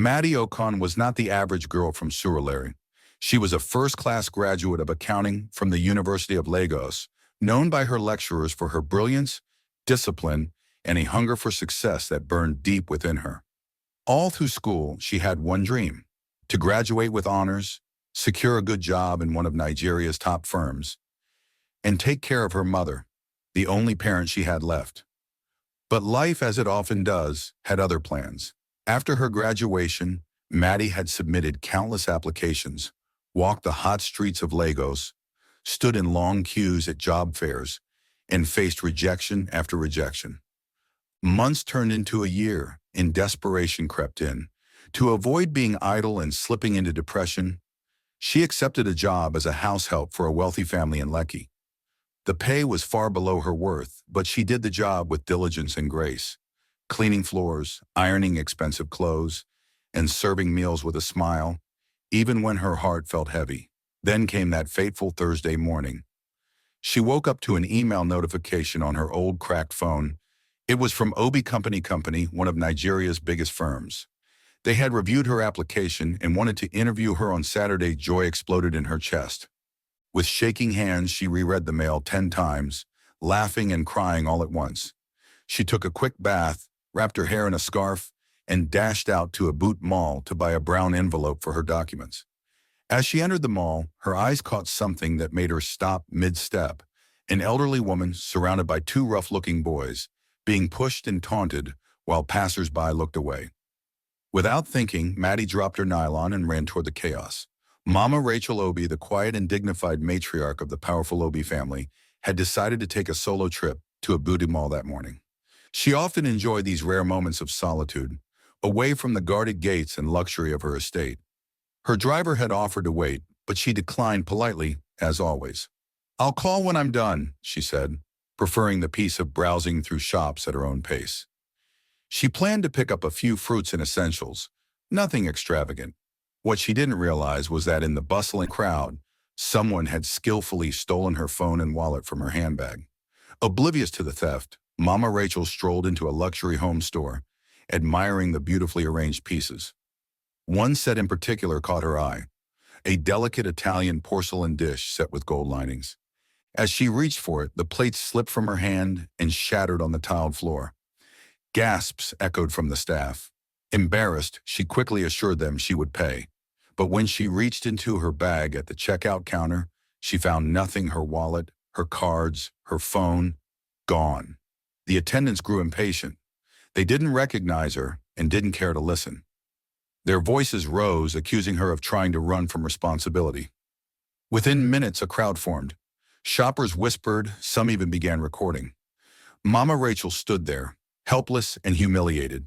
Maddie Okon was not the average girl from Surulere. She was a first-class graduate of accounting from the University of Lagos, known by her lecturers for her brilliance, discipline, and a hunger for success that burned deep within her. All through school, she had one dream: to graduate with honors, secure a good job in one of Nigeria's top firms, and take care of her mother, the only parent she had left. But life, as it often does, had other plans. After her graduation, Maddie had submitted countless applications, walked the hot streets of Lagos, stood in long queues at job fairs, and faced rejection after rejection. Months turned into a year, and desperation crept in. To avoid being idle and slipping into depression, she accepted a job as a house help for a wealthy family in Lekki. The pay was far below her worth, but she did the job with diligence and grace, cleaning floors, ironing expensive clothes, and serving meals with a smile, even when her heart felt heavy. Then came that fateful Thursday morning. She woke up to an email notification on her old cracked phone. It was from Obi Company Co, one of Nigeria's biggest firms. They had reviewed her application and wanted to interview her on Saturday. Joy exploded in her chest. With shaking hands, she reread the mail 10 times, laughing and crying all at once. She took a quick bath, wrapped her hair in a scarf, and dashed out to a boot mall to buy a brown envelope for her documents. As she entered the mall, her eyes caught something that made her stop mid-step: an elderly woman surrounded by two rough-looking boys, being pushed and taunted while passers-by looked away. Without thinking, Maddie dropped her nylon and ran toward the chaos. Mama Rachel Obi, the quiet and dignified matriarch of the powerful Obi family, had decided to take a solo trip to Abuja Mall that morning. She often enjoyed these rare moments of solitude, away from the guarded gates and luxury of her estate. Her driver had offered to wait, but she declined politely, as always. "I'll call when I'm done," she said, preferring the peace of browsing through shops at her own pace. She planned to pick up a few fruits and essentials, nothing extravagant. What she didn't realize was that in the bustling crowd, someone had skillfully stolen her phone and wallet from her handbag. Oblivious to the theft, Mama Rachel strolled into a luxury home store, admiring the beautifully arranged pieces. One set in particular caught her eye: a delicate Italian porcelain dish set with gold linings. As she reached for it, the plate slipped from her hand and shattered on the tiled floor. Gasps echoed from the staff. Embarrassed, she quickly assured them she would pay. But when she reached into her bag at the checkout counter, she found nothing: her wallet, her cards, her phone, gone. The attendants grew impatient. They didn't recognize her and didn't care to listen. Their voices rose, accusing her of trying to run from responsibility. Within minutes, a crowd formed. Shoppers whispered, some even began recording. Mama Rachel stood there, helpless and humiliated.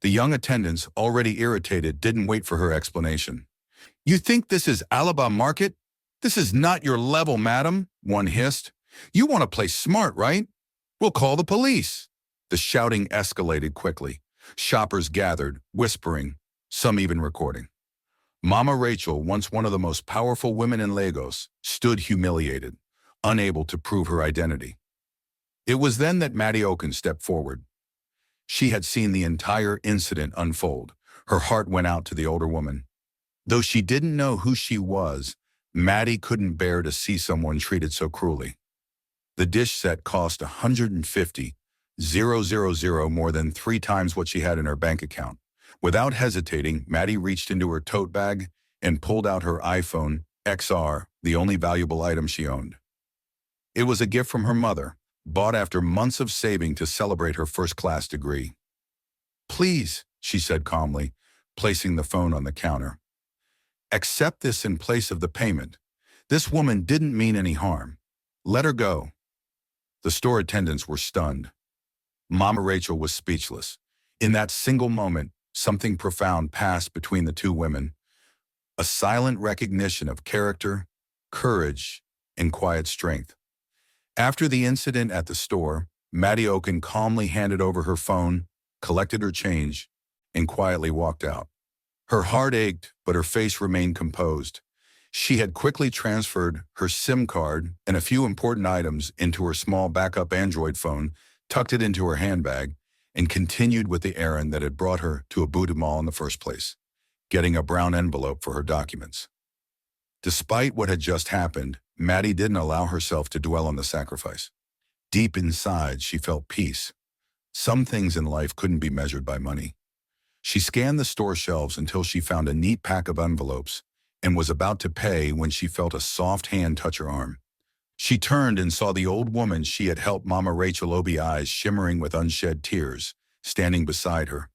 The young attendants, already irritated, didn't wait for her explanation. "You think this is Alaba Market? This is not your level, madam," one hissed. "You want to play smart, right? We'll call the police." The shouting escalated quickly. Shoppers gathered, whispering, some even recording. Mama Rachel, once one of the most powerful women in Lagos, stood humiliated, unable to prove her identity. It was then that Maddie Okon stepped forward. She had seen the entire incident unfold. Her heart went out to the older woman. Though she didn't know who she was, Maddie couldn't bear to see someone treated so cruelly. The dish set cost $150,000, more than 3 times what she had in her bank account. Without hesitating, Maddie reached into her tote bag and pulled out her iPhone XR, the only valuable item she owned. It was a gift from her mother, bought after months of saving to celebrate her first-class degree. "Please," she said calmly, placing the phone on the counter. "Accept this in place of the payment. This woman didn't mean any harm. Let her go." The store attendants were stunned. Mama Rachel was speechless. In that single moment, something profound passed between the two women: a silent recognition of character, courage, and quiet strength. After the incident at the store, Maddie Okon calmly handed over her phone, collected her change, and quietly walked out. Her heart ached, but her face remained composed. She had quickly transferred her SIM card and a few important items into her small backup Android phone, tucked it into her handbag, and continued with the errand that had brought her to Abuja Mall in the first place. getting a brown envelope for her documents. Despite what had just happened, Maddie didn't allow herself to dwell on the sacrifice. Deep inside, she felt peace. Some things in life couldn't be measured by money. She scanned the store shelves until she found a neat pack of envelopes and was about to pay when she felt a soft hand touch her arm. She turned and saw the old woman she had helped Mama Rachel, Obi, eyes shimmering with unshed tears, standing beside her.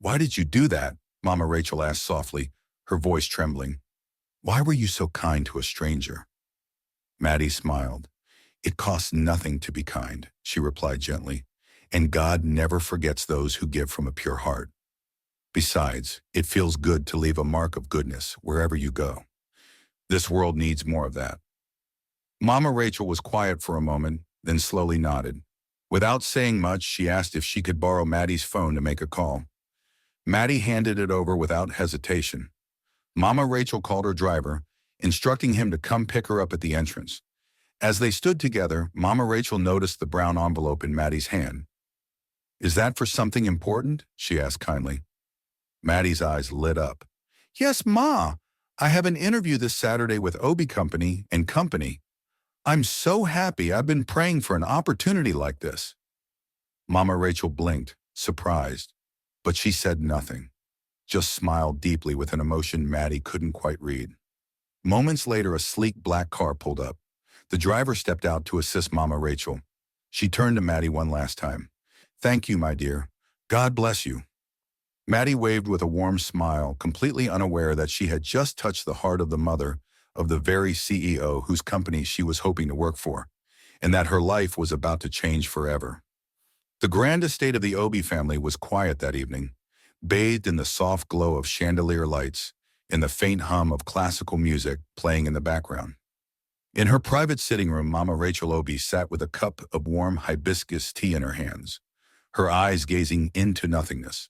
"Why did you do that?" Mama Rachel asked softly, her voice trembling. "Why were you so kind to a stranger?" Maddie smiled. "It costs nothing to be kind," she replied gently, "and God never forgets those who give from a pure heart. Besides, it feels good to leave a mark of goodness wherever you go. This world needs more of that." Mama Rachel was quiet for a moment, then slowly nodded. Without saying much, she asked if she could borrow Maddie's phone to make a call. Maddie handed it over without hesitation. Mama Rachel called her driver, instructing him to come pick her up at the entrance. As they stood together, Mama Rachel noticed the brown envelope in Maddie's hand. "Is that for something important?" she asked kindly. Maddie's eyes lit up. "Yes, Ma. I have an interview this Saturday with Obi Company Co. I'm so happy. I've been praying for an opportunity like this." Mama Rachel blinked, surprised, but she said nothing, just smiled deeply with an emotion Maddie couldn't quite read. Moments later, a sleek black car pulled up. The driver stepped out to assist Mama Rachel. She turned to Maddie one last time. "Thank you, my dear. God bless you." Maddie waved with a warm smile, completely unaware that she had just touched the heart of the mother of the very CEO whose company she was hoping to work for, and that her life was about to change forever. The grand estate of the Obi family was quiet that evening, bathed in the soft glow of chandelier lights and the faint hum of classical music playing in the background. In her private sitting room, Mama Rachel Obi sat with a cup of warm hibiscus tea in her hands, her eyes gazing into nothingness.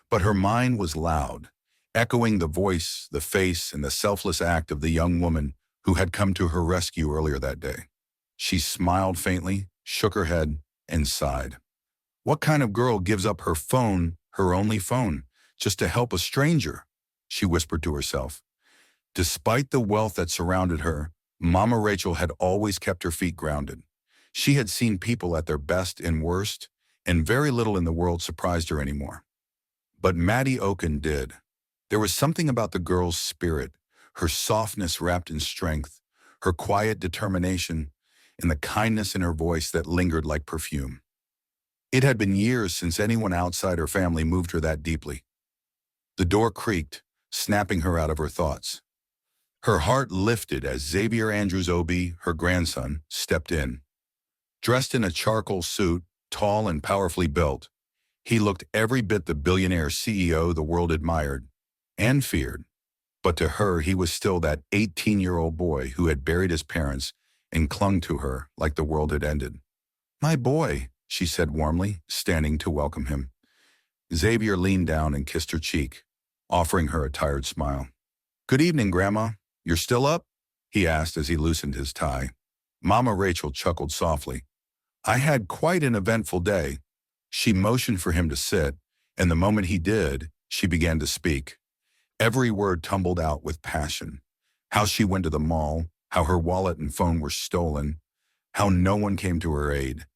But her mind was loud, echoing the voice, the face, and the selfless act of the young woman who had come to her rescue earlier that day. She smiled faintly, shook her head, and sighed. What kind of girl gives up her phone, her only phone, just to help a stranger? She whispered to herself. Despite the wealth that surrounded her, Mama Rachel had always kept her feet grounded. She had seen people at their best and worst, and very little in the world surprised her anymore. But Maddie Okon did. There was something about the girl's spirit, her softness wrapped in strength, her quiet determination, and the kindness in her voice that lingered like perfume. It had been years since anyone outside her family moved her that deeply. The door creaked, snapping her out of her thoughts. Her heart lifted as Xavier Andrews Obi, her grandson, stepped in. Dressed in a charcoal suit, tall and powerfully built, he looked every bit the billionaire CEO the world admired and feared. But to her, he was still that 18-year-old boy who had buried his parents and clung to her like the world had ended. "My boy," she said warmly, standing to welcome him. Xavier leaned down and kissed her cheek, offering her a tired smile. "Good evening, Grandma. You're still up?" he asked as he loosened his tie. Mama Rachel chuckled softly. "I had quite an eventful day." She motioned for him to sit, and the moment he did, she began to speak. Every word tumbled out with passion. How she went to the mall, how her wallet and phone were stolen, how no one came to her aid,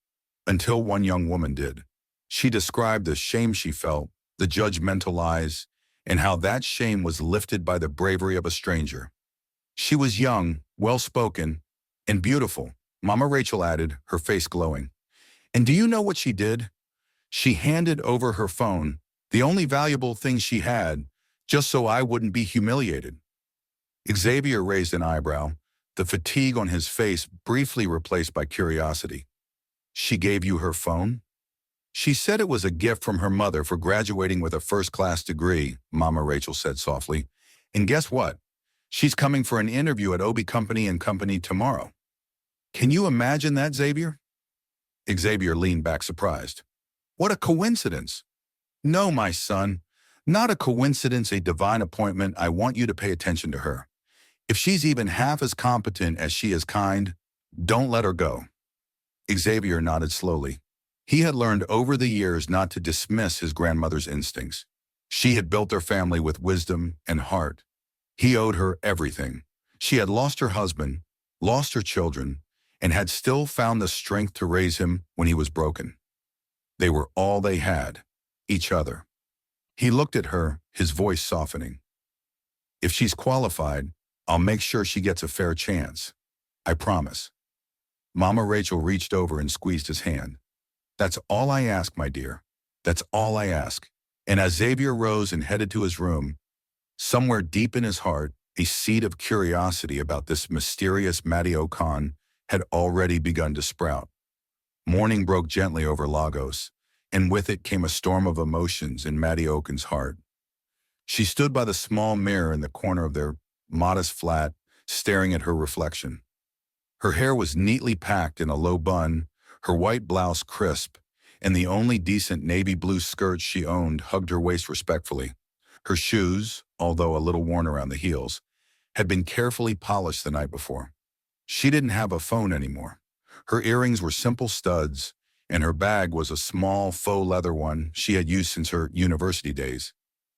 until one young woman did. She described the shame she felt, the judgmental eyes, and how that shame was lifted by the bravery of a stranger. She was young, well-spoken, and beautiful, Mama Rachel added, her face glowing. And do you know what she did? She handed over her phone, the only valuable thing she had, just so I wouldn't be humiliated. Xavier raised an eyebrow, the fatigue on his face briefly replaced by curiosity. She gave you her phone? She said it was a gift from her mother for graduating with a first-class degree, Mama Rachel said softly. And guess what? She's coming for an interview at Obi Company Co. tomorrow. Can you imagine that, Xavier? Xavier leaned back surprised. What a coincidence. No, my son. Not a coincidence, a divine appointment. I want you to pay attention to her. If she's even half as competent as she is kind, don't let her go. Xavier nodded slowly. He had learned over the years not to dismiss his grandmother's instincts. She had built their family with wisdom and heart. He owed her everything. She had lost her husband, lost her children, and had still found the strength to raise him when he was broken. They were all they had, each other. He looked at her, his voice softening. If she's qualified, I'll make sure she gets a fair chance. I promise. Mama Rachel reached over and squeezed his hand. That's all I ask, my dear. That's all I ask. And as Xavier rose and headed to his room, somewhere deep in his heart, a seed of curiosity about this mysterious Maddie Okon had already begun to sprout. Morning broke gently over Lagos, and with it came a storm of emotions in Maddie Okon's heart. She stood by the small mirror in the corner of their modest flat, staring at her reflection. Her hair was neatly packed in a low bun, her white blouse crisp, and the only decent navy blue skirt she owned hugged her waist respectfully. Her shoes, although a little worn around the heels, had been carefully polished the night before. She didn't have a phone anymore. Her earrings were simple studs, and her bag was a small faux leather one she had used since her university days.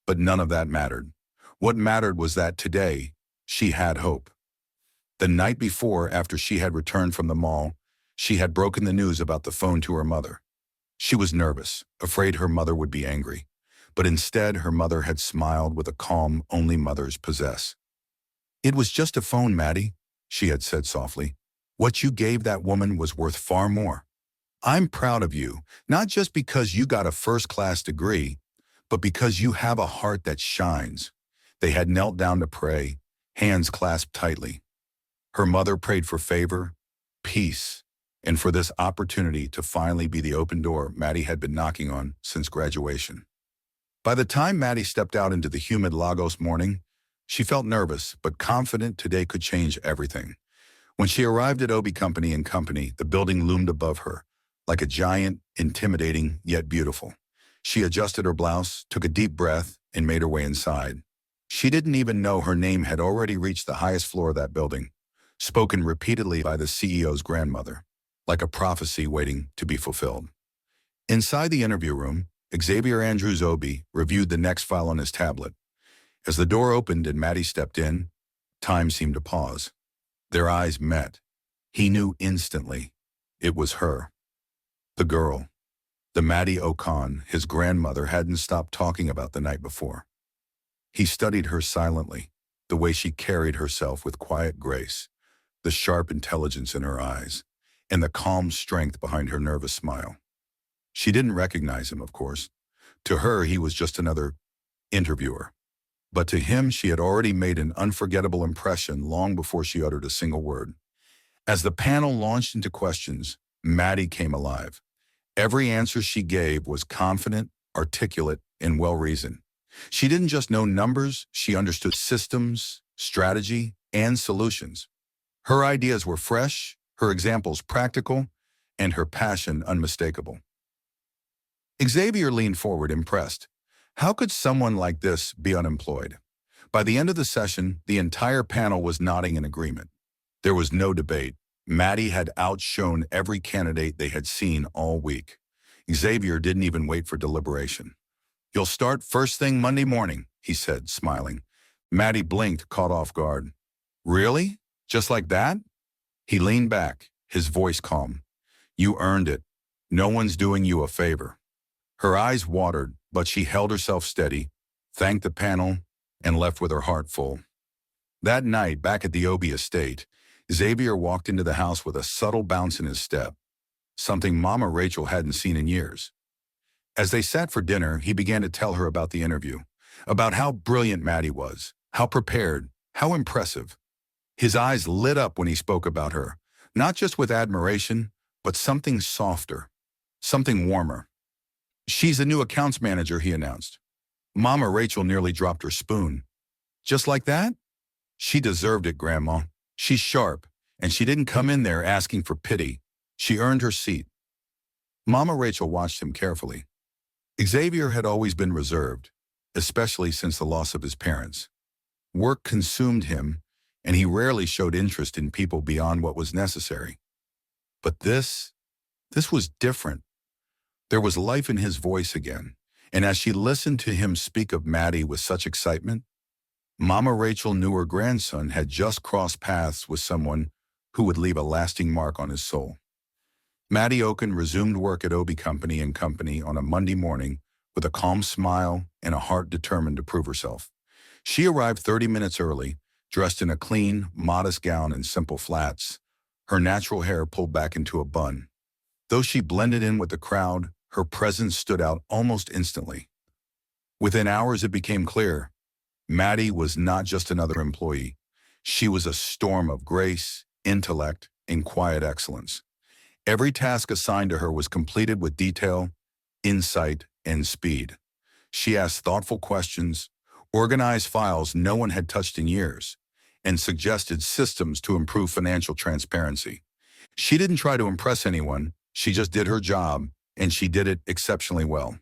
But none of that mattered. What mattered was that today, she had hope. The night before, after she had returned from the mall, she had broken the news about the phone to her mother. She was nervous, afraid her mother would be angry. But instead, her mother had smiled with a calm only mothers possess. It was just a phone, Maddie, she had said softly. What you gave that woman was worth far more. I'm proud of you, not just because you got a first-class degree, but because you have a heart that shines. They had knelt down to pray, hands clasped tightly. Her mother prayed for favor, peace, and for this opportunity to finally be the open door Maddie had been knocking on since graduation. By the time Maddie stepped out into the humid Lagos morning, she felt nervous but confident today could change everything. When she arrived at Obi Company Co, the building loomed above her, like a giant, intimidating, yet beautiful. She adjusted her blouse, took a deep breath, and made her way inside. She didn't even know her name had already reached the highest floor of that building, spoken repeatedly by the CEO's grandmother, like a prophecy waiting to be fulfilled. Inside the interview room, Xavier Andrews Obi reviewed the next file on his tablet. As the door opened and Maddie stepped in, time seemed to pause. Their eyes met. He knew instantly. It was her. The girl. The Maddie Okon his grandmother hadn't stopped talking about the night before. He studied her silently, the way she carried herself with quiet grace, the sharp intelligence in her eyes, and the calm strength behind her nervous smile. She didn't recognize him, of course. To her, he was just another interviewer. But to him, she had already made an unforgettable impression long before she uttered a single word. As the panel launched into questions, Maddie came alive. Every answer she gave was confident, articulate, and well-reasoned. She didn't just know numbers, she understood systems, strategy, and solutions. Her ideas were fresh, her examples practical, and her passion unmistakable. Xavier leaned forward, impressed. How could someone like this be unemployed? By the end of the session, the entire panel was nodding in agreement. There was no debate. Maddie had outshone every candidate they had seen all week. Xavier didn't even wait for deliberation. You'll start first thing Monday morning, he said, smiling. Maddie blinked, caught off guard. Really? Just like that? He leaned back, his voice calm. You earned it. No one's doing you a favor. Her eyes watered, but she held herself steady, thanked the panel, and left with her heart full. That night, back at the Obi estate, Xavier walked into the house with a subtle bounce in his step, something Mama Rachel hadn't seen in years. As they sat for dinner, he began to tell her about the interview, about how brilliant Maddie was, how prepared, how impressive. His eyes lit up when he spoke about her, not just with admiration, but something softer, something warmer. She's the new accounts manager, he announced. Mama Rachel nearly dropped her spoon. Just like that? She deserved it, Grandma. She's sharp, and she didn't come in there asking for pity. She earned her seat. Mama Rachel watched him carefully. Xavier had always been reserved, especially since the loss of his parents. Work consumed him, and he rarely showed interest in people beyond what was necessary. But this was different. There was life in his voice again, And as she listened to him speak of Maddie with such excitement, Mama Rachel knew her grandson had just crossed paths with someone who would leave a lasting mark on his soul. Maddie Okon resumed work at Obi Company Co on a Monday morning with a calm smile and a heart determined to prove herself. She arrived 30 minutes early, dressed in a clean, modest gown and simple flats, her natural hair pulled back into a bun. Though she blended in with the crowd, her presence stood out almost instantly. Within hours, it became clear Maddie was not just another employee. She was a storm of grace, intellect, and quiet excellence. Every task assigned to her was completed with detail, insight, and speed. She asked thoughtful questions, organized files no one had touched in years, and suggested systems to improve financial transparency. She didn't try to impress anyone, she just did her job, and she did it exceptionally well.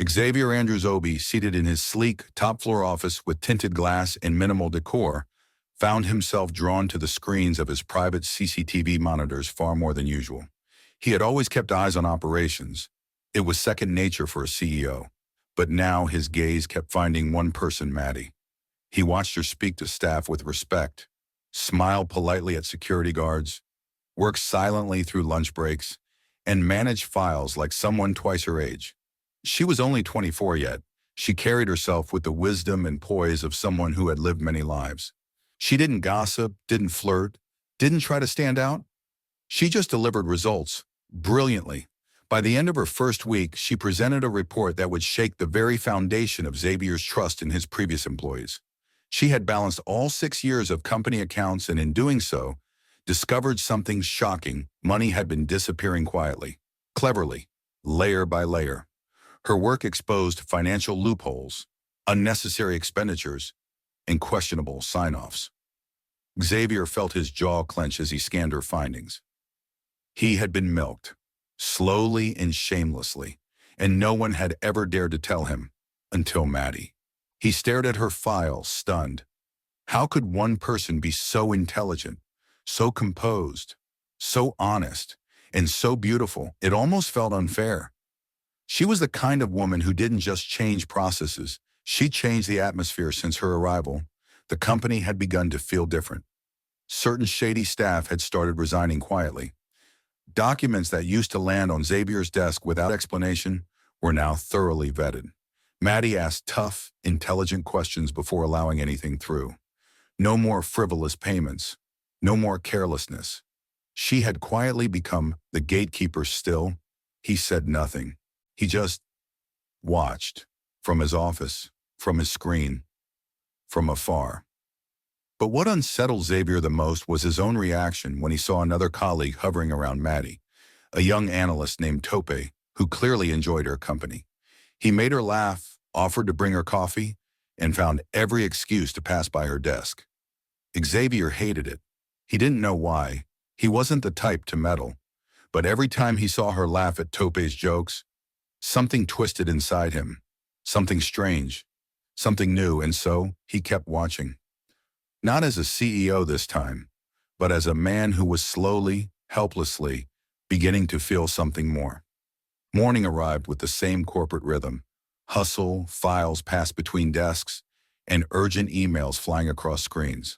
Xavier Andrews Obi, seated in his sleek, top-floor office with tinted glass and minimal decor, found himself drawn to the screens of his private CCTV monitors far more than usual. He had always kept eyes on operations. It was second nature for a CEO. But now his gaze kept finding one person, Maddie. He watched her speak to staff with respect, smile politely at security guards, work silently through lunch breaks, and manage files like someone twice her age. She was only 24 yet. She carried herself with the wisdom and poise of someone who had lived many lives. She didn't gossip, didn't flirt, didn't try to stand out. She just delivered results, brilliantly. By the end of her first week, she presented a report that would shake the very foundation of Xavier's trust in his previous employees. She had balanced all 6 years of company accounts and in doing so, discovered something shocking. Money had been disappearing quietly, cleverly, layer by layer. Her work exposed financial loopholes, unnecessary expenditures, and questionable sign-offs. Xavier felt his jaw clench as he scanned her findings. He had been milked, slowly and shamelessly, and no one had ever dared to tell him, until Maddie. He stared at her file, stunned. How could one person be so intelligent, so composed, so honest, and so beautiful? It almost felt unfair. She was the kind of woman who didn't just change processes, she changed the atmosphere. Since her arrival, the company had begun to feel different. Certain shady staff had started resigning quietly. Documents that used to land on Xavier's desk without explanation were now thoroughly vetted. Maddie asked tough, intelligent questions before allowing anything through. No more frivolous payments, no more carelessness. She had quietly become the gatekeeper. Still, he said nothing. He just watched, from his office, from his screen, from afar. But what unsettled Xavier the most was his own reaction when he saw another colleague hovering around Maddie, a young analyst named Tope, who clearly enjoyed her company. He made her laugh, offered to bring her coffee, and found every excuse to pass by her desk. Xavier hated it. He didn't know why. He wasn't the type to meddle. But every time he saw her laugh at Tope's jokes, something twisted inside him, something strange, something new, and so he kept watching. Not as a CEO this time, but as a man who was slowly, helplessly, beginning to feel something more. Morning arrived with the same corporate rhythm. Hustle, files passed between desks, and urgent emails flying across screens.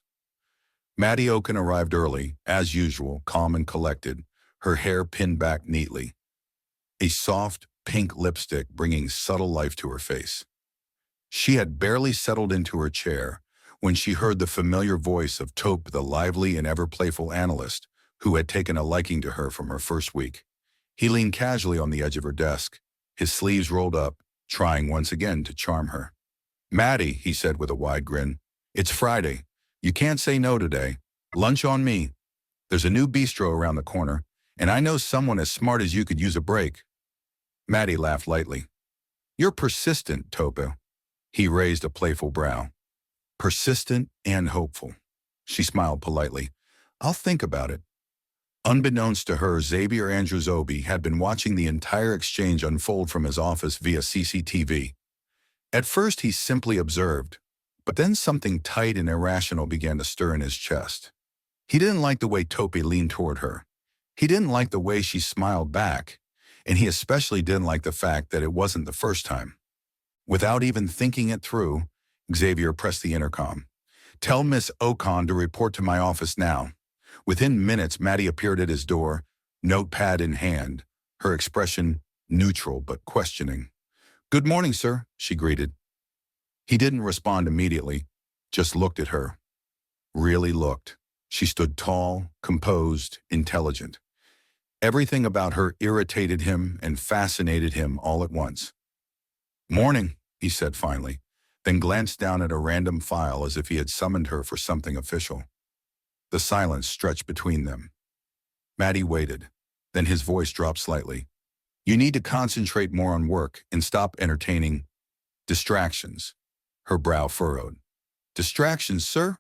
Maddie Okon arrived early, as usual, calm and collected, her hair pinned back neatly. A soft, pink lipstick bringing subtle life to her face. She had barely settled into her chair when she heard the familiar voice of Tope, the lively and ever-playful analyst who had taken a liking to her from her first week. He leaned casually on the edge of her desk, his sleeves rolled up, trying once again to charm her. "Maddie," he said with a wide grin, "it's Friday. You can't say no today. Lunch on me. There's a new bistro around the corner, and I know someone as smart as you could use a break." Maddie laughed lightly. "You're persistent, Tope." He raised a playful brow. "Persistent and hopeful." She smiled politely. "I'll think about it." Unbeknownst to her, Xavier Andrews Obi had been watching the entire exchange unfold from his office via CCTV. At first, he simply observed, but then something tight and irrational began to stir in his chest. He didn't like the way Tope leaned toward her. He didn't like the way she smiled back, and he especially didn't like the fact that it wasn't the first time. Without even thinking it through, Xavier pressed the intercom. "Tell Miss Okon to report to my office now." Within minutes, Maddie appeared at his door, notepad in hand, her expression neutral but questioning. "Good morning, sir," she greeted. He didn't respond immediately, just looked at her. Really looked. She stood tall, composed, intelligent. Everything about her irritated him and fascinated him all at once. "Morning," he said finally, then glanced down at a random file as if he had summoned her for something official. The silence stretched between them. Maddie waited. Then his voice dropped slightly. "You need to concentrate more on work and stop entertaining distractions." Her brow furrowed. "Distractions, sir?"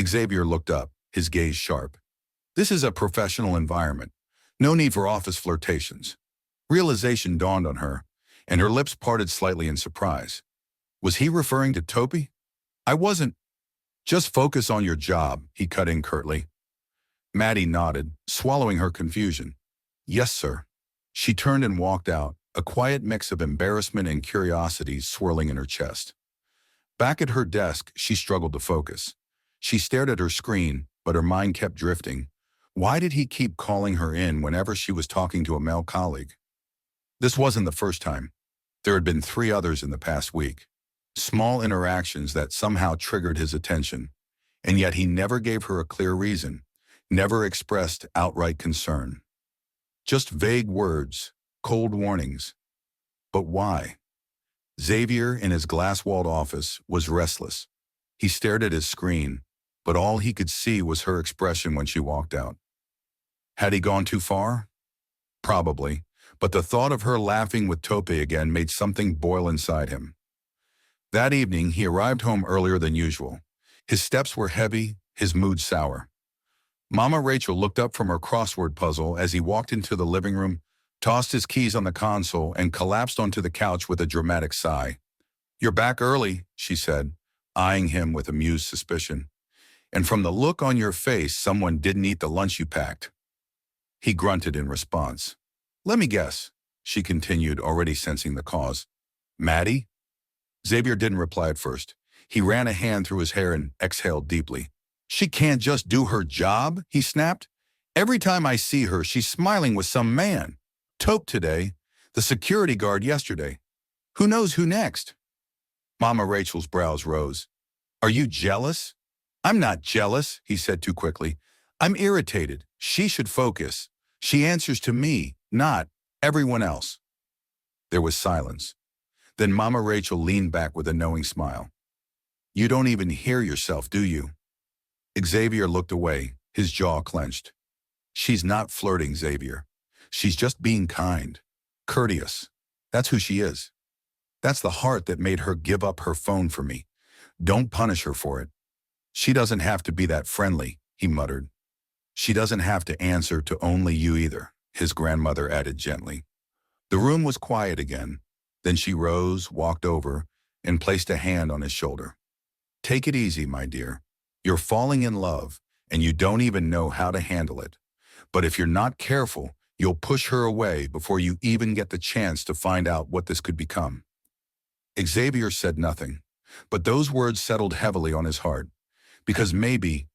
Xavier looked up, his gaze sharp. "This is a professional environment. No need for office flirtations." Realization dawned on her, and her lips parted slightly in surprise. Was he referring to Topi? "I wasn't." "Just focus on your job," he cut in curtly. Maddie nodded, swallowing her confusion. "Yes, sir." She turned and walked out, a quiet mix of embarrassment and curiosity swirling in her chest. Back at her desk, she struggled to focus. She stared at her screen, but her mind kept drifting. Why did he keep calling her in whenever she was talking to a male colleague? This wasn't the first time. There had been 3 others in the past week. Small interactions that somehow triggered his attention, and yet he never gave her a clear reason, never expressed outright concern. Just vague words, cold warnings. But why? Xavier, in his glass-walled office, was restless. He stared at his screen, but all he could see was her expression when she walked out. Had he gone too far? Probably, but the thought of her laughing with Tope again made something boil inside him. That evening, he arrived home earlier than usual. His steps were heavy, his mood sour. Mama Rachel looked up from her crossword puzzle as he walked into the living room, tossed his keys on the console, and collapsed onto the couch with a dramatic sigh. "You're back early," she said, eyeing him with amused suspicion. "And from the look on your face, someone didn't eat the lunch you packed." He grunted in response. "Let me guess," she continued, already sensing the cause. "Maddie?" Xavier didn't reply at first. He ran a hand through his hair and exhaled deeply. "She can't just do her job," he snapped. "Every time I see her, she's smiling with some man. Tope today, the security guard yesterday. Who knows who next?" Mama Rachel's brows rose. "Are you jealous?" "I'm not jealous," he said too quickly. "I'm irritated. She should focus. She answers to me, not everyone else." There was silence. Then Mama Rachel leaned back with a knowing smile. "You don't even hear yourself, do you?" Xavier looked away, his jaw clenched. "She's not flirting, Xavier. She's just being kind, courteous. That's who she is. That's the heart that made her give up her phone for me. Don't punish her for it. She doesn't have to be that friendly," he muttered. "She doesn't have to answer to only you either," his grandmother added gently. The room was quiet again. Then she rose, walked over, and placed a hand on his shoulder. "Take it easy, my dear. You're falling in love, and you don't even know how to handle it. But if you're not careful, you'll push her away before you even get the chance to find out what this could become." Xavier said nothing, but those words settled heavily on his heart, because maybe,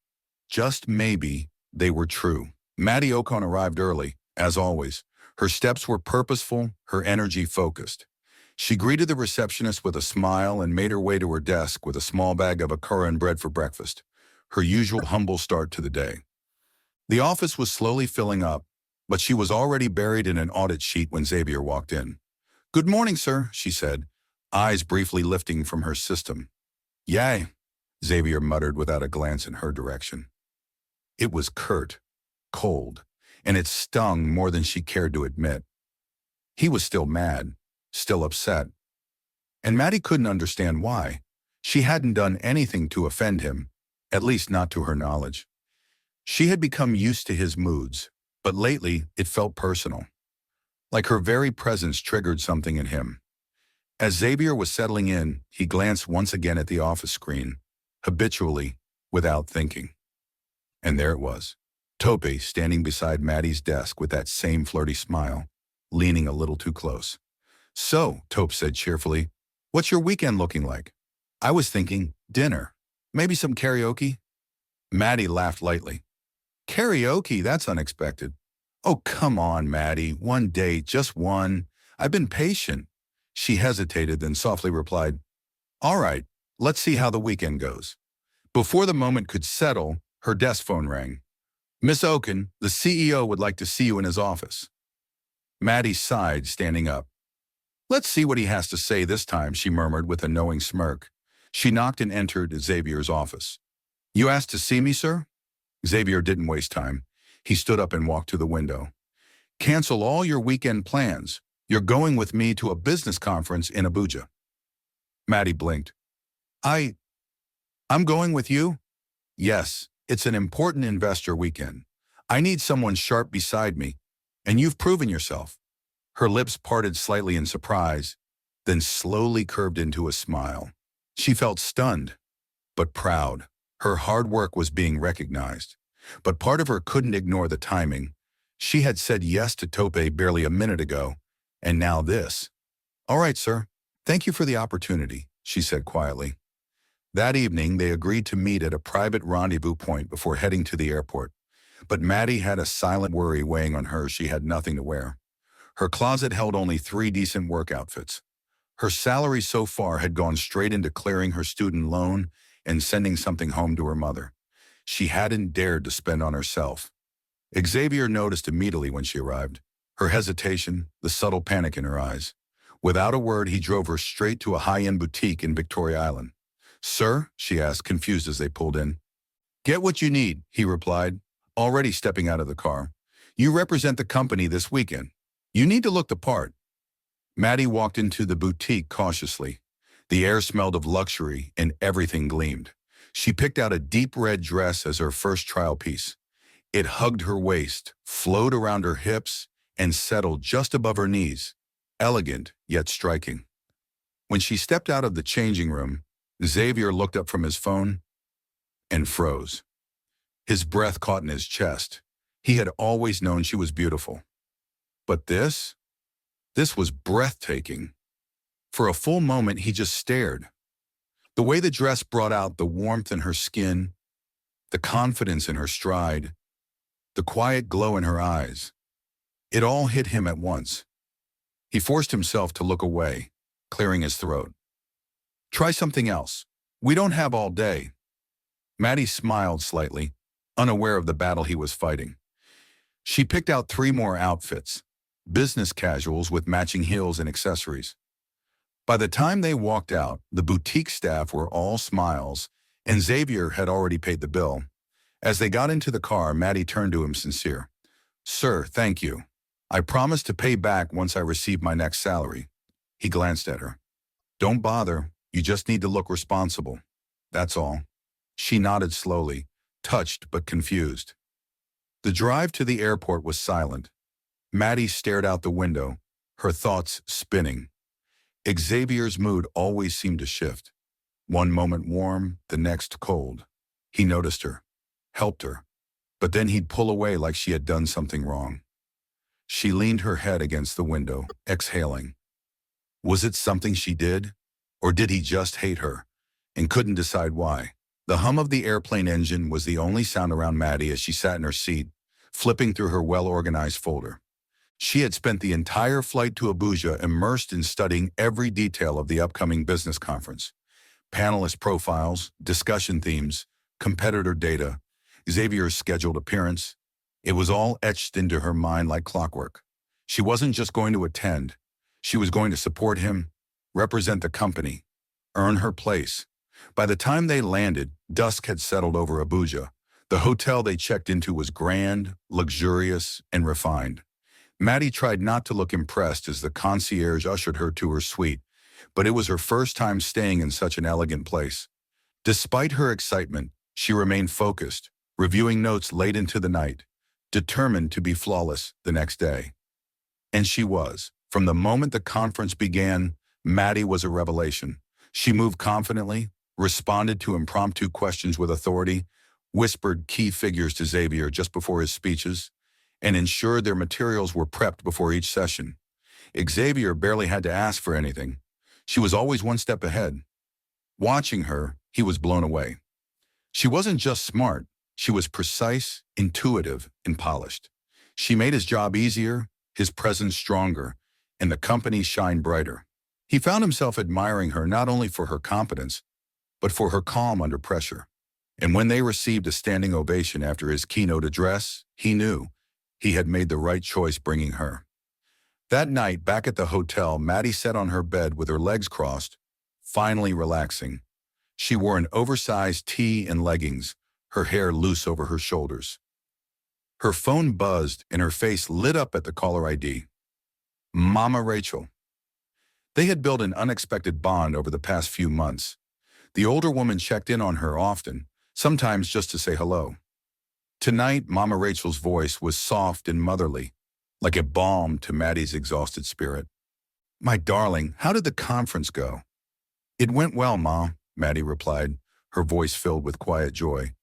just maybe, they were true. Maddie Okon arrived early, as always. Her steps were purposeful, her energy focused. She greeted the receptionist with a smile and made her way to her desk with a small bag of akara and bread for breakfast, her usual humble start to the day. The office was slowly filling up, but she was already buried in an audit sheet when Xavier walked in. "Good morning, sir," she said, eyes briefly lifting from her system. "Yay," Xavier muttered without a glance in her direction. It was curt, cold, and it stung more than she cared to admit. He was still mad, still upset. And Maddie couldn't understand why. She hadn't done anything to offend him, at least not to her knowledge. She had become used to his moods, but lately it felt personal. Like her very presence triggered something in him. As Xavier was settling in, he glanced once again at the office screen, habitually, without thinking. And there it was, Tope standing beside Maddie's desk with that same flirty smile, leaning a little too close. "So," Tope said cheerfully, What's your weekend looking like? I was thinking dinner. Maybe some karaoke? Maddie laughed lightly. Karaoke, that's unexpected. Oh, come on, Maddie. One date, just one. I've been patient. She hesitated, then softly replied, All right, let's see how the weekend goes. Before the moment could settle, her desk phone rang. Miss Okon, the CEO would like to see you in his office. Maddie sighed, standing up. Let's see what he has to say this time, she murmured with a knowing smirk. She knocked and entered Xavier's office. You asked to see me, sir? Xavier didn't waste time. He stood up and walked to the window. Cancel all your weekend plans. You're going with me to a business conference in Abuja. Maddie blinked. I'm going with you? Yes, it's an important investor weekend. I need someone sharp beside me, and you've proven yourself. Her lips parted slightly in surprise, then slowly curved into a smile. She felt stunned, but proud. Her hard work was being recognized. But part of her couldn't ignore the timing. She had said yes to Tope barely a minute ago, and now this. All right, sir. Thank you for the opportunity, she said quietly. That evening, they agreed to meet at a private rendezvous point before heading to the airport. But Maddie had a silent worry weighing on her. She had nothing to wear. Her closet held only 3 decent work outfits. Her salary so far had gone straight into clearing her student loan and sending something home to her mother. She hadn't dared to spend on herself. Xavier noticed immediately when she arrived. Her hesitation, the subtle panic in her eyes. Without a word, he drove her straight to a high-end boutique in Victoria Island. Sir, she asked, confused as they pulled in. Get what you need, he replied, already stepping out of the car. You represent the company this weekend. You need to look the part. Maddie walked into the boutique cautiously. The air smelled of luxury and everything gleamed. She picked out a deep red dress as her first trial piece. It hugged her waist, flowed around her hips, and settled just above her knees. Elegant, yet striking. When she stepped out of the changing room, Xavier looked up from his phone and froze. His breath caught in his chest. He had always known she was beautiful. But this was breathtaking. For a full moment, he just stared. The way the dress brought out the warmth in her skin, the confidence in her stride, the quiet glow in her eyes. It all hit him at once. He forced himself to look away, clearing his throat. Try something else. We don't have all day. Maddie smiled slightly, unaware of the battle he was fighting. She picked out 3 more outfits, business casuals with matching heels and accessories. By the time they walked out, the boutique staff were all smiles, and Xavier had already paid the bill. As they got into the car, Maddie turned to him sincere. Sir, thank you. I promise to pay back once I receive my next salary. He glanced at her. Don't bother. You just need to look responsible. That's all. She nodded slowly, touched but confused. The drive to the airport was silent. Maddie stared out the window, her thoughts spinning. Xavier's mood always seemed to shift. One moment warm, the next cold. He noticed her, helped her, but then he'd pull away like she had done something wrong. She leaned her head against the window, exhaling. Was it something she did? Or did he just hate her, and couldn't decide why? The hum of the airplane engine was the only sound around Maddie as she sat in her seat, flipping through her well-organized folder. She had spent the entire flight to Abuja immersed in studying every detail of the upcoming business conference. Panelist profiles, discussion themes, competitor data, Xavier's scheduled appearance. It was all etched into her mind like clockwork. She wasn't just going to attend. She was going to support him, represent the company, earn her place. By the time they landed, dusk had settled over Abuja. The hotel they checked into was grand, luxurious, and refined. Maddie tried not to look impressed as the concierge ushered her to her suite, but it was her first time staying in such an elegant place. Despite her excitement, she remained focused, reviewing notes late into the night, determined to be flawless the next day. And she was. From the moment the conference began, Maddie was a revelation. She moved confidently, responded to impromptu questions with authority, whispered key figures to Xavier just before his speeches, and ensured their materials were prepped before each session. Xavier barely had to ask for anything. She was always one step ahead. Watching her, he was blown away. She wasn't just smart, she was precise, intuitive, and polished. She made his job easier, his presence stronger, and the company shine brighter. He found himself admiring her not only for her competence, but for her calm under pressure. And when they received a standing ovation after his keynote address, he knew he had made the right choice bringing her. That night, back at the hotel, Maddie sat on her bed with her legs crossed, finally relaxing. She wore an oversized tee and leggings, her hair loose over her shoulders. Her phone buzzed and her face lit up at the caller ID. Mama Rachel. They had built an unexpected bond over the past few months. The older woman checked in on her often, sometimes just to say hello. Tonight, Mama Rachel's voice was soft and motherly, like a balm to Maddie's exhausted spirit. My darling, how did the conference go? It went well, Ma, Maddie replied, her voice filled with quiet joy.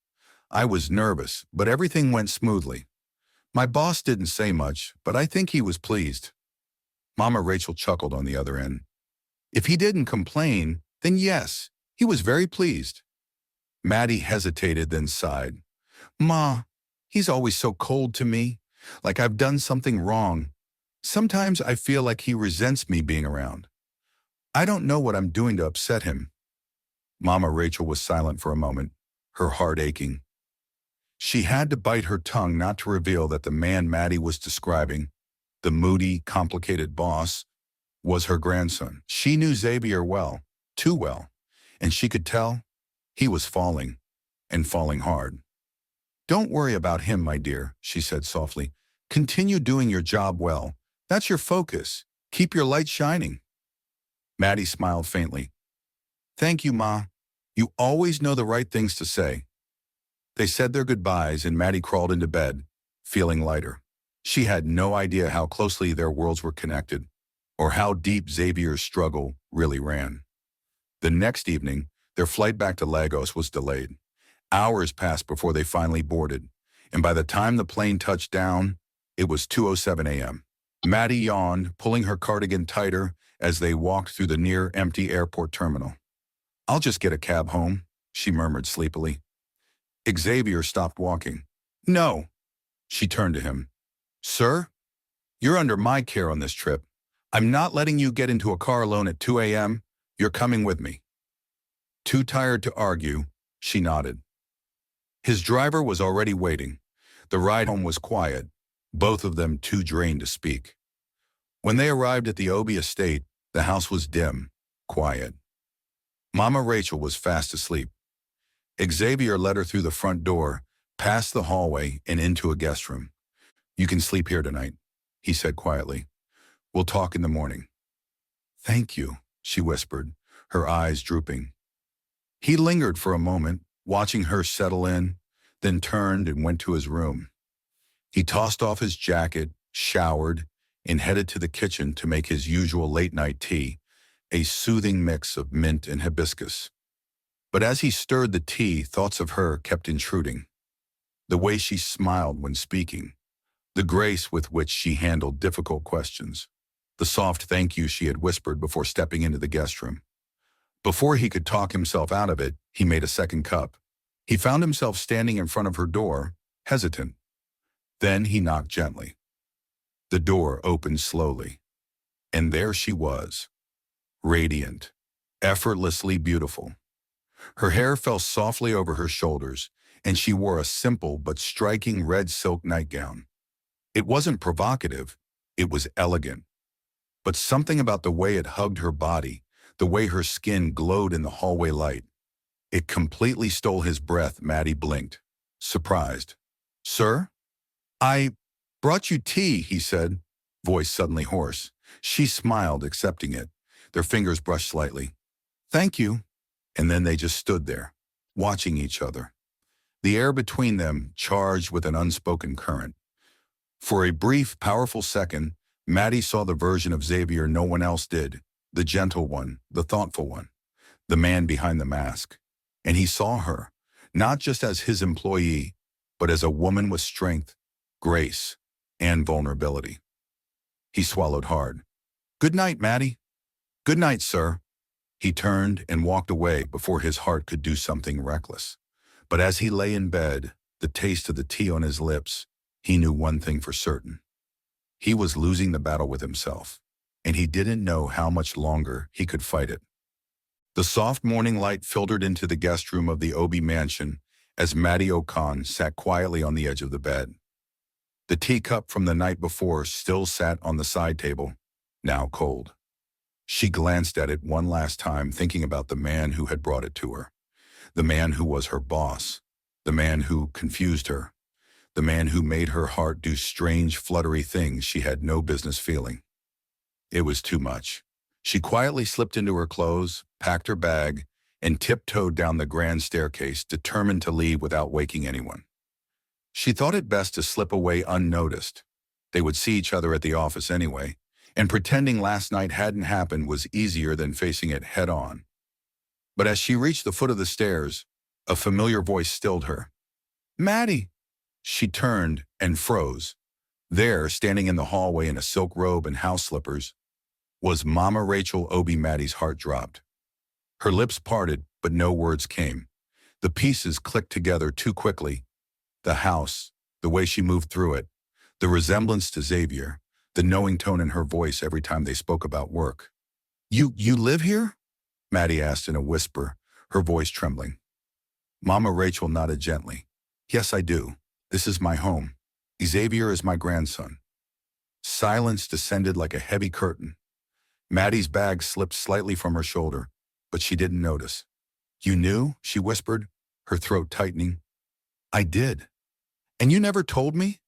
I was nervous, but everything went smoothly. My boss didn't say much, but I think he was pleased. Mama Rachel chuckled on the other end. If he didn't complain, then yes, he was very pleased. Maddie hesitated, then sighed. Ma, he's always so cold to me, like I've done something wrong. Sometimes I feel like he resents me being around. I don't know what I'm doing to upset him. Mama Rachel was silent for a moment, her heart aching. She had to bite her tongue not to reveal that the man Maddie was describing, the moody, complicated boss, was her grandson. She knew Xavier well, too well, and she could tell he was falling, and falling hard. Don't worry about him, my dear, she said softly. Continue doing your job well. That's your focus. Keep your light shining. Maddie smiled faintly. Thank you, Ma. You always know the right things to say. They said their goodbyes and Maddie crawled into bed, feeling lighter. She had no idea how closely their worlds were connected, or how deep Xavier's struggle really ran. The next evening, their flight back to Lagos was delayed. Hours passed before they finally boarded, and by the time the plane touched down, it was 2:07 a.m. Maddie yawned, pulling her cardigan tighter as they walked through the near-empty airport terminal. I'll just get a cab home, she murmured sleepily. Xavier stopped walking. No. She turned to him. Sir, you're under my care on this trip. I'm not letting you get into a car alone at 2 a.m. You're coming with me. Too tired to argue, she nodded. His driver was already waiting. The ride home was quiet, both of them too drained to speak. When they arrived at the Obi estate, the house was dim, quiet. Mama Rachel was fast asleep. Xavier led her through the front door, past the hallway, and into a guest room. You can sleep here tonight, he said quietly. We'll talk in the morning. Thank you, she whispered, her eyes drooping. He lingered for a moment, watching her settle in, then turned and went to his room. He tossed off his jacket, showered, and headed to the kitchen to make his usual late-night tea, a soothing mix of mint and hibiscus. But as he stirred the tea, thoughts of her kept intruding. The way she smiled when speaking, the grace with which she handled difficult questions, the soft thank you she had whispered before stepping into the guest room. Before he could talk himself out of it, he made a second cup. He found himself standing in front of her door, hesitant. Then he knocked gently. The door opened slowly, and there she was, radiant, effortlessly beautiful. Her hair fell softly over her shoulders, and she wore a simple but striking red silk nightgown. It wasn't provocative, it was elegant. But something about the way it hugged her body, the way her skin glowed in the hallway light, it completely stole his breath. Maddie blinked, surprised. Sir? I brought you tea, he said, voice suddenly hoarse. She smiled, accepting it. Their fingers brushed slightly. Thank you. And then they just stood there, watching each other. The air between them charged with an unspoken current. For a brief, powerful second, Maddie saw the version of Xavier no one else did, the gentle one, the thoughtful one, the man behind the mask. And he saw her, not just as his employee, but as a woman with strength, grace, and vulnerability. He swallowed hard. Good night, Maddie. Good night, sir. He turned and walked away before his heart could do something reckless. But as he lay in bed, the taste of the tea on his lips, he knew one thing for certain. He was losing the battle with himself, and he didn't know how much longer he could fight it. The soft morning light filtered into the guest room of the Obi mansion as Maddie Okon sat quietly on the edge of the bed. The teacup from the night before still sat on the side table, now cold. She glanced at it one last time, thinking about the man who had brought it to her, the man who was her boss, the man who confused her, the man who made her heart do strange, fluttery things she had no business feeling. It was too much. She quietly slipped into her clothes, packed her bag, and tiptoed down the grand staircase, determined to leave without waking anyone. She thought it best to slip away unnoticed. They would see each other at the office anyway, and pretending last night hadn't happened was easier than facing it head-on. But as she reached the foot of the stairs, a familiar voice stilled her. "Maddie!" She turned and froze. There, standing in the hallway in a silk robe and house slippers, was Mama Rachel. Obi. Maddie's heart dropped. Her lips parted, but no words came. The pieces clicked together too quickly. The house, the way she moved through it, the resemblance to Xavier, the knowing tone in her voice every time they spoke about work. You live here?" Maddie asked in a whisper, her voice trembling. Mama Rachel nodded gently. "Yes, I do. This is my home. Xavier is my grandson." Silence descended like a heavy curtain. Maddie's bag slipped slightly from her shoulder, but she didn't notice. "You knew?" she whispered, her throat tightening. "I did. And you never told me?"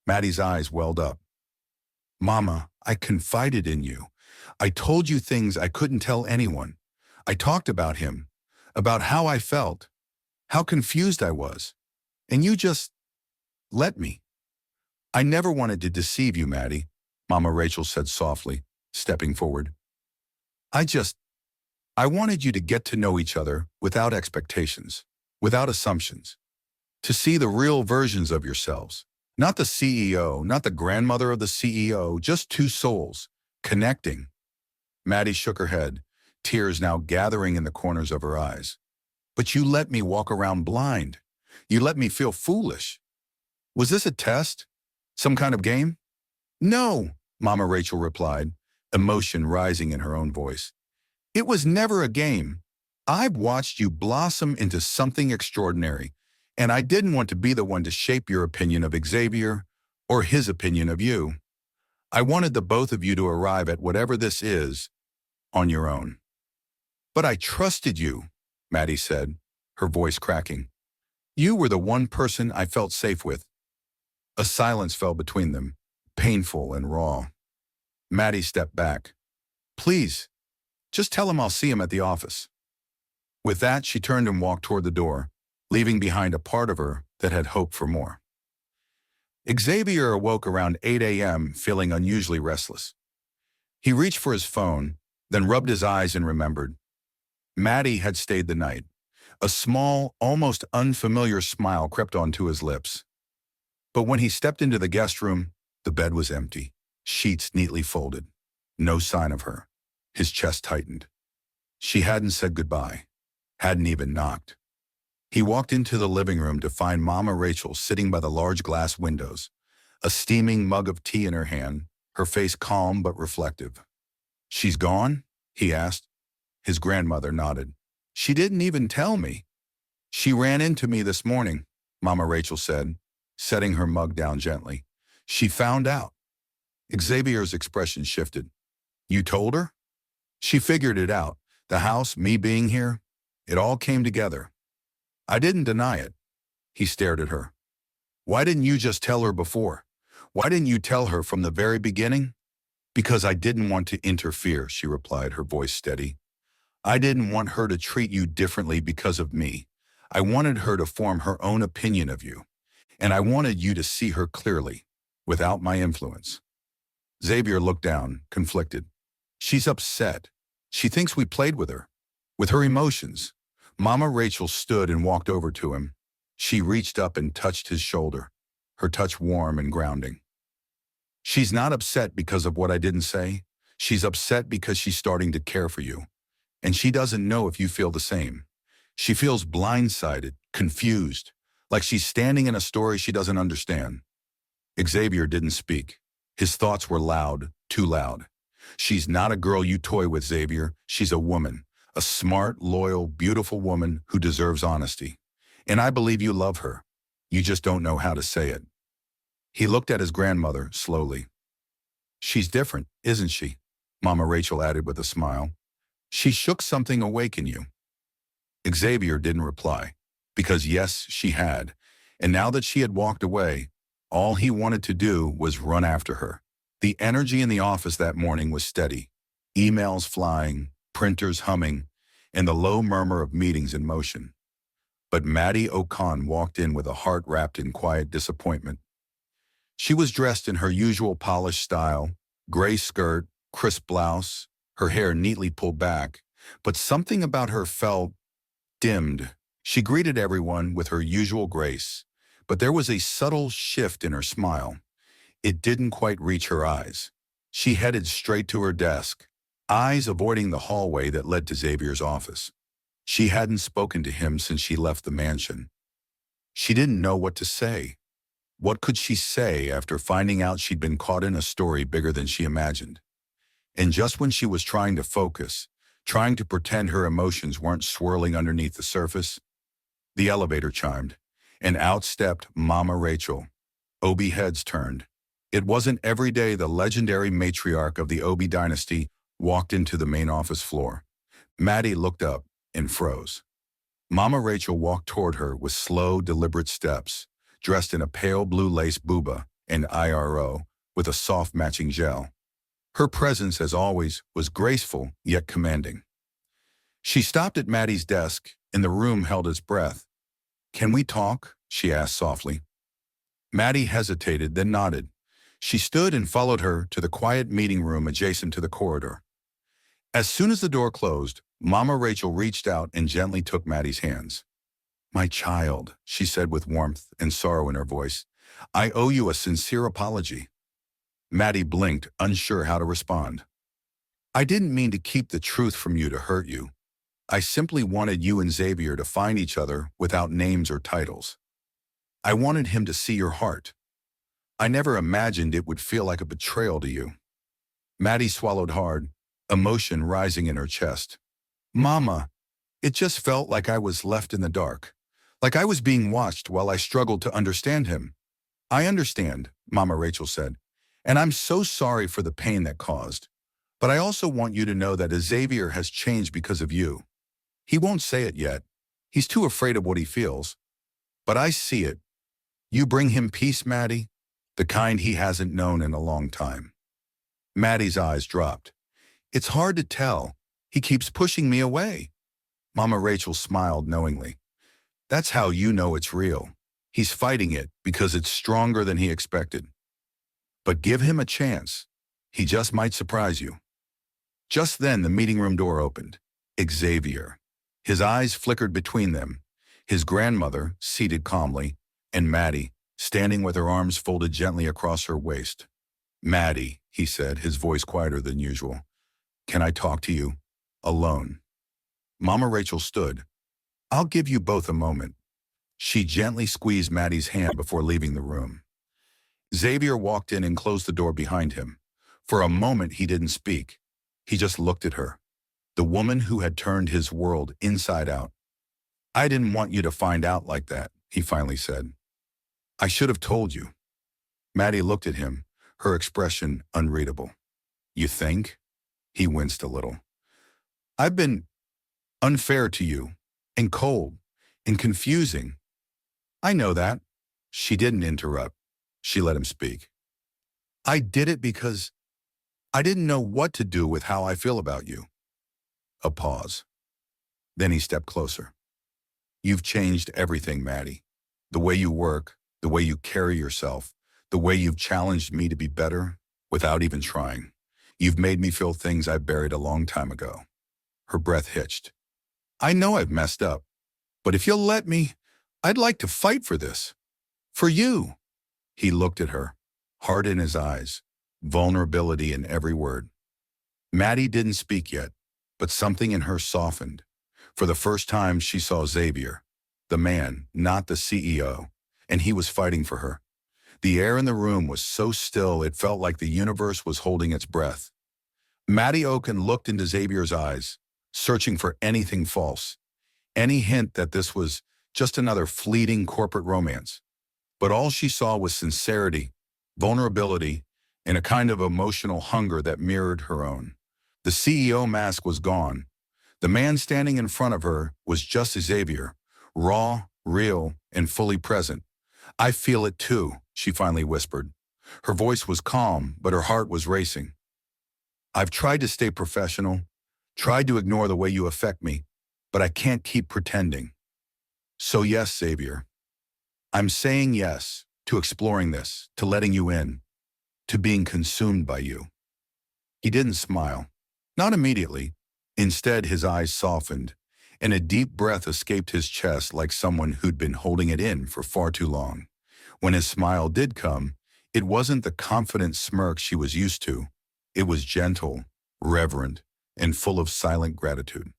Maddie's eyes welled up. "Mama, I confided in you. I told you things I couldn't tell anyone. I talked about him, about how I felt, how confused I was. And you just let me." "I never wanted to deceive you, Maddie," Mama Rachel said softly, stepping forward. I wanted you to get to know each other without expectations, without assumptions, to see the real versions of yourselves. Not the CEO, not the grandmother of the CEO, just two souls, connecting." Maddie shook her head, tears now gathering in the corners of her eyes. "But you let me walk around blind. You let me feel foolish. Was this a test? Some kind of game?" "No," Mama Rachel replied, emotion rising in her own voice. "It was never a game. I've watched you blossom into something extraordinary, and I didn't want to be the one to shape your opinion of Xavier or his opinion of you. I wanted the both of you to arrive at whatever this is on your own." "But I trusted you," Maddie said, her voice cracking. "You were the one person I felt safe with." A silence fell between them, painful and raw. Maddie stepped back. "Please, just tell him I'll see him at the office." With that, she turned and walked toward the door, leaving behind a part of her that had hoped for more. Xavier awoke around 8 a.m. feeling unusually restless. He reached for his phone, then rubbed his eyes and remembered. Maddie had stayed the night. A small, almost unfamiliar smile crept onto his lips. But when he stepped into the guest room, the bed was empty, sheets neatly folded. No sign of her. His chest tightened. She hadn't said goodbye, hadn't even knocked. He walked into the living room to find Mama Rachel sitting by the large glass windows, a steaming mug of tea in her hand, her face calm but reflective. "She's gone?" he asked. His grandmother nodded. "She didn't even tell me." "She ran into me this morning," Mama Rachel said, setting her mug down gently. "She found out." Xavier's expression shifted. "You told her?" "She figured it out. The house, me being here, it all came together." "I didn't deny it." He stared at her. "Why didn't you just tell her before? Why didn't you tell her from the very beginning?" "Because I didn't want to interfere," she replied, her voice steady. "I didn't want her to treat you differently because of me. I wanted her to form her own opinion of you. And I wanted you to see her clearly, without my influence." Xavier looked down, conflicted. "She's upset. She thinks we played with her emotions." Mama Rachel stood and walked over to him. She reached up and touched his shoulder, her touch warm and grounding. "She's not upset because of what I didn't say. She's upset because she's starting to care for you. And she doesn't know if you feel the same. She feels blindsided, confused, like she's standing in a story she doesn't understand. Xavier didn't speak. His thoughts were loud, too loud. She's not a girl you toy with, Xavier. She's a woman. A smart, loyal, beautiful woman who deserves honesty. And I believe you love her. You just don't know how to say it. He looked at his grandmother slowly. She's different, isn't she? Mama Rachel added with a smile. She shook something awake in you. Xavier didn't reply, because yes, she had. And now that she had walked away, all he wanted to do was run after her. The energy in the office that morning was steady. Emails flying, printers humming, and the low murmur of meetings in motion. But Maddie Okon walked in with a heart wrapped in quiet disappointment. She was dressed in her usual polished style, gray skirt, crisp blouse, her hair neatly pulled back, but something about her felt dimmed. She greeted everyone with her usual grace, but there was a subtle shift in her smile. It didn't quite reach her eyes. She headed straight to her desk, eyes avoiding the hallway that led to Xavier's office. She hadn't spoken to him since she left the mansion. She didn't know what to say. What could she say after finding out she'd been caught in a story bigger than she imagined? And just when she was trying to focus, trying to pretend her emotions weren't swirling underneath the surface, the elevator chimed, and out stepped Mama Rachel. Obi heads turned. It wasn't every day the legendary matriarch of the Obi dynasty walked into the main office floor. Maddie looked up and froze. Mama Rachel walked toward her with slow, deliberate steps, dressed in a pale blue lace buba and IRO with a soft matching gel. Her presence, as always, was graceful yet commanding. She stopped at Maddie's desk, and the room held its breath. "Can we talk?" she asked softly. Maddie hesitated, then nodded. She stood and followed her to the quiet meeting room adjacent to the corridor. As soon as the door closed, Mama Rachel reached out and gently took Maddie's hands. "My child," she said with warmth and sorrow in her voice, "I owe you a sincere apology." Maddie blinked, unsure how to respond. "I didn't mean to keep the truth from you to hurt you. I simply wanted you and Xavier to find each other without names or titles. I wanted him to see your heart. I never imagined it would feel like a betrayal to you." Maddie swallowed hard, emotion rising in her chest. "Mama, it just felt like I was left in the dark, like I was being watched while I struggled to understand him." "I understand," Mama Rachel said, "and I'm so sorry for the pain that caused. But I also want you to know that Xavier has changed because of you. He won't say it yet. He's too afraid of what he feels. But I see it. You bring him peace, Maddie, the kind he hasn't known in a long time." Maddie's eyes dropped. "It's hard to tell. He keeps pushing me away." Mama Rachel smiled knowingly. "That's how you know it's real. He's fighting it because it's stronger than he expected. But give him a chance. He just might surprise you." Just then, the meeting room door opened. Xavier. His eyes flickered between them, his grandmother, seated calmly, and Maddie, standing with her arms folded gently across her waist. "Maddie," he said, his voice quieter than usual, "can I talk to you? Alone?" Mama Rachel stood. "I'll give you both a moment." She gently squeezed Maddie's hand before leaving the room. Xavier walked in and closed the door behind him. For a moment, he didn't speak. He just looked at her, the woman who had turned his world inside out. "I didn't want you to find out like that," he finally said. "I should have told you." Maddie looked at him, her expression unreadable. "You think?" He winced a little. "I've been unfair to you, and cold, and confusing." "I know that." She didn't interrupt. She let him speak. "I did it because I didn't know what to do with how I feel about you." A pause. Then he stepped closer. "You've changed everything, Maddie. The way you work, the way you carry yourself, the way you've challenged me to be better without even trying. You've made me feel things I buried a long time ago." Her breath hitched. "I know I've messed up, but if you'll let me, I'd like to fight for this. For you." He looked at her, heart in his eyes, vulnerability in every word. Maddie didn't speak yet. but something in her softened. For the first time, she saw Xavier, the man, not the CEO, and he was fighting for her. The air in the room was so still it felt like the universe was holding its breath. Maddie Okon looked into Xavier's eyes, searching for anything false, any hint that this was just another fleeting corporate romance. But all she saw was sincerity, vulnerability, and a kind of emotional hunger that mirrored her own. The CEO mask was gone. The man standing in front of her was just Xavier, raw, real, and fully present. "I feel it too," she finally whispered. Her voice was calm, but her heart was racing. "I've tried to stay professional, tried to ignore the way you affect me, but I can't keep pretending. So yes, Xavier, I'm saying yes to exploring this, to letting you in, to being consumed by you." He didn't smile. Not immediately. Instead, his eyes softened, and a deep breath escaped his chest like someone who'd been holding it in for far too long. When his smile did come, it wasn't the confident smirk she was used to. It was gentle, reverent, and full of silent gratitude.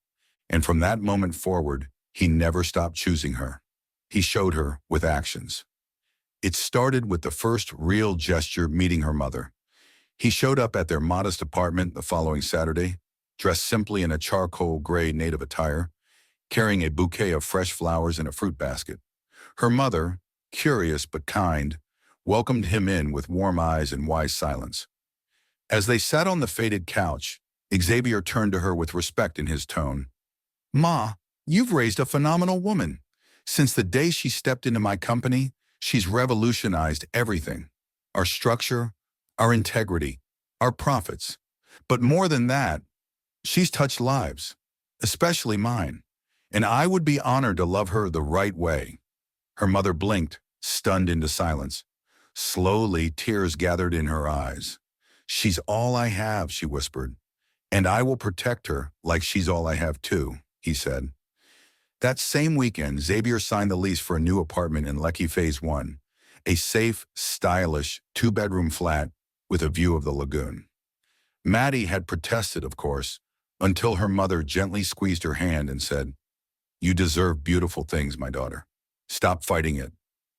And from that moment forward, he never stopped choosing her. He showed her with actions. It started with the first real gesture, meeting her mother. He showed up at their modest apartment the following Saturday, dressed simply in a charcoal gray native attire, carrying a bouquet of fresh flowers in a fruit basket. Her mother, curious but kind, welcomed him in with warm eyes and wise silence. As they sat on the faded couch, Xavier turned to her with respect in his tone. "Ma, you've raised a phenomenal woman. Since the day she stepped into my company, she's revolutionized everything. Our structure, our integrity, our profits. But more than that, she's touched lives, especially mine. And I would be honored to love her the right way." Her mother blinked, stunned into silence. Slowly, tears gathered in her eyes. "She's all I have," she whispered. "And I will protect her like she's all I have too," he said. That same weekend, Xavier signed the lease for a new apartment in Lekki Phase 1, a safe, stylish, two-bedroom flat with a view of the lagoon. Maddie had protested, of course, until her mother gently squeezed her hand and said, "You deserve beautiful things, my daughter. Stop fighting it.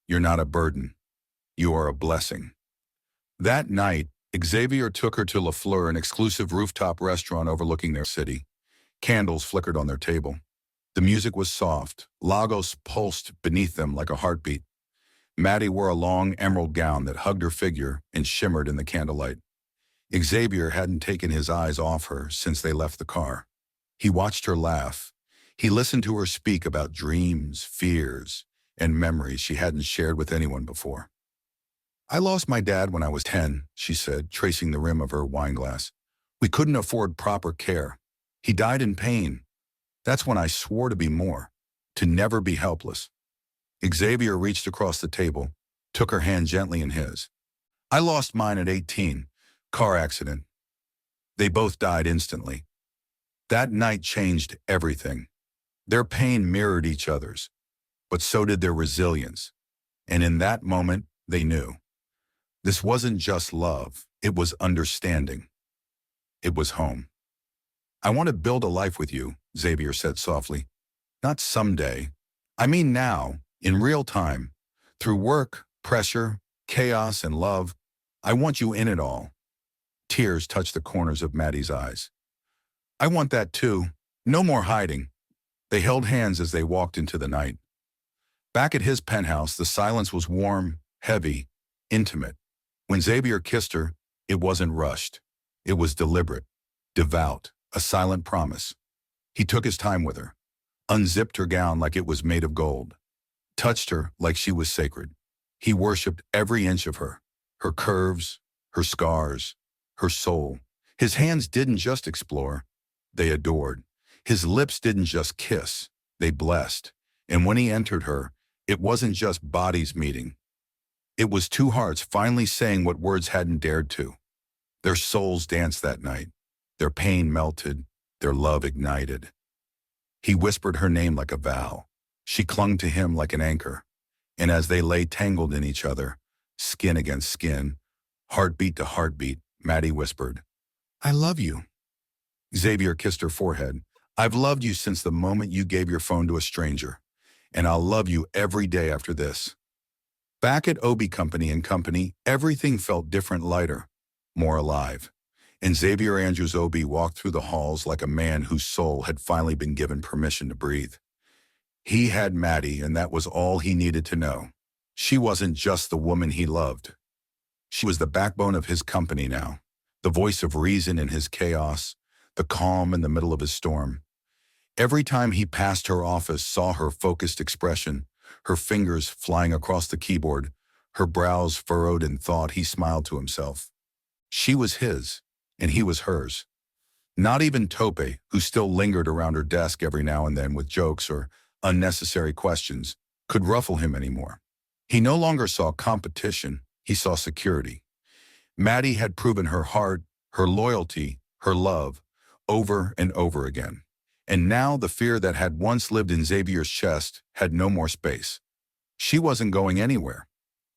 You're not a burden. You are a blessing." That night, Xavier took her to La Fleur, an exclusive rooftop restaurant overlooking their city. Candles flickered on their table. The music was soft. Lagos pulsed beneath them like a heartbeat. Maddie wore a long emerald gown that hugged her figure and shimmered in the candlelight. Xavier hadn't taken his eyes off her since they left the car. He watched her laugh. He listened to her speak about dreams, fears, and memories she hadn't shared with anyone before. "I lost my dad when I was 10, she said, tracing the rim of her wine glass. "We couldn't afford proper care. He died in pain. That's when I swore to be more, to never be helpless." Xavier reached across the table, took her hand gently in his. "I lost mine at 18, car accident. They both died instantly. That night changed everything. Their pain mirrored each other's, but so did their resilience. And in that moment, they knew. This wasn't just love, it was understanding. It was home." "I want to build a life with you," Xavier said softly. "Not someday. I mean now, in real time. Through work, pressure, chaos, and love. I want you in it all." Tears touched the corners of Maddie's eyes. "I want that too. No more hiding." They held hands as they walked into the night. Back at his penthouse, the silence was warm, heavy, intimate. When Xavier kissed her, it wasn't rushed. It was deliberate, devout, a silent promise. He took his time with her, unzipped her gown like it was made of gold, touched her like she was sacred. He worshipped every inch of her, her curves, her scars, her soul. His hands didn't just explore, they adored. His lips didn't just kiss, they blessed. And when he entered her, it wasn't just bodies meeting. It was two hearts finally saying what words hadn't dared to. Their souls danced that night. Their pain melted, their love ignited. He whispered her name like a vow. She clung to him like an anchor. And as they lay tangled in each other, skin against skin, heartbeat to heartbeat, Maddie whispered, "I love you." Xavier kissed her forehead. I've loved you since the moment you gave your phone to a stranger, and I'll love you every day after this. Back at Obi Company, everything felt different, lighter, more alive. And Xavier Andrews Obi walked through the halls like a man whose soul had finally been given permission to breathe. He had Maddie, and that was all he needed to know. She wasn't just the woman he loved. She was the backbone of his company now, the voice of reason in his chaos, the calm in the middle of his storm. Every time he passed her office, saw her focused expression, her fingers flying across the keyboard, her brows furrowed in thought, he smiled to himself. She was his, and he was hers. Not even Tope, who still lingered around her desk every now and then with jokes or unnecessary questions, could ruffle him anymore. He no longer saw competition, he saw security. Maddie had proven her heart, her loyalty, her love, over and over again. And now the fear that had once lived in Xavier's chest had no more space. She wasn't going anywhere.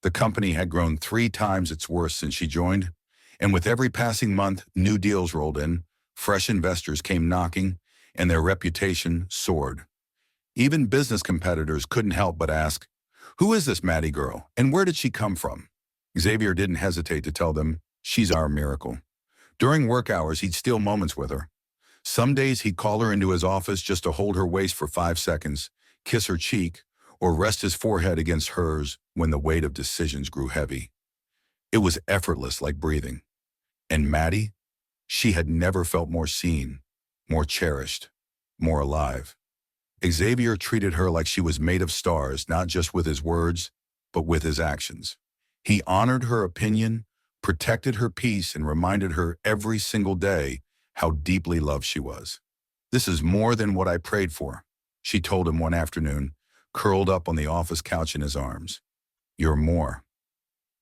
The company had grown 3 times its worth since she joined, and with every passing month, new deals rolled in, fresh investors came knocking, and their reputation soared. Even business competitors couldn't help but ask, "Who is this Maddie girl, and where did she come from?" Xavier didn't hesitate to tell them, "She's our miracle." During work hours, he'd steal moments with her. Some days he'd call her into his office just to hold her waist for 5 seconds, kiss her cheek, or rest his forehead against hers when the weight of decisions grew heavy. It was effortless, like breathing. And Maddie? She had never felt more seen, more cherished, more alive. Xavier treated her like she was made of stars, not just with his words, but with his actions. He honored her opinion, protected her peace, and reminded her every single day how deeply loved she was. "This is more than what I prayed for," she told him one afternoon, curled up on the office couch in his arms. "You're more."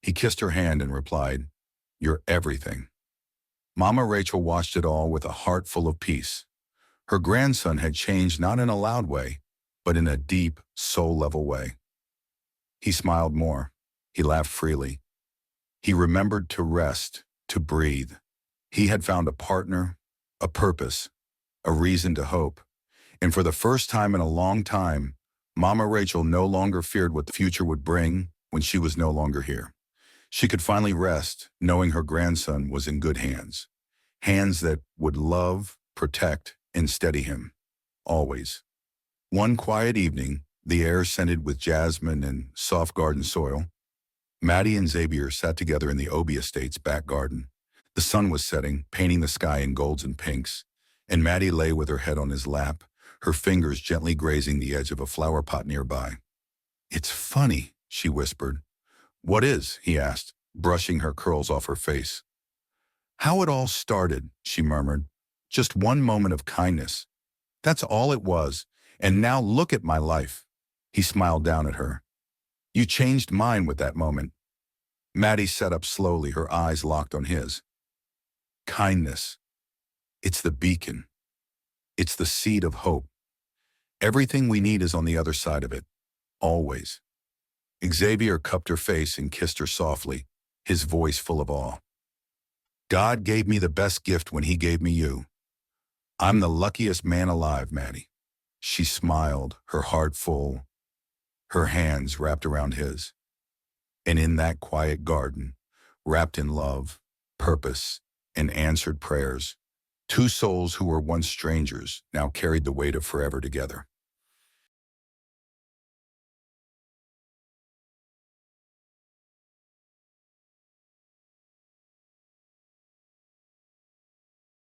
He kissed her hand and replied, "You're everything." Mama Rachel watched it all with a heart full of peace. Her grandson had changed not in a loud way, but in a deep, soul-level way. He smiled more. He laughed freely. He remembered to rest, to breathe. He had found a partner, a purpose, a reason to hope. And for the first time in a long time, Mama Rachel no longer feared what the future would bring when she was no longer here. She could finally rest, knowing her grandson was in good hands. Hands that would love, protect, and steady him. Always. One quiet evening, the air scented with jasmine and soft garden soil, Maddie and Xavier sat together in the Obi estate's back garden. The sun was setting, painting the sky in golds and pinks, and Maddie lay with her head on his lap, her fingers gently grazing the edge of a flower pot nearby. "It's funny," she whispered. "What is?" he asked, brushing her curls off her face. "How it all started," she murmured. "Just one moment of kindness. That's all it was. And now look at my life." He smiled down at her. "You changed mine with that moment." Maddie sat up slowly, her eyes locked on his. Kindness. It's the beacon. It's the seed of hope. Everything we need is on the other side of it. Always. Xavier cupped her face and kissed her softly, his voice full of awe. "God gave me the best gift when he gave me you. I'm the luckiest man alive, Maddie." She smiled, her heart full, her hands wrapped around his. And in that quiet garden, wrapped in love, purpose, and answered prayers, 2 souls who were once strangers now carried the weight of forever together.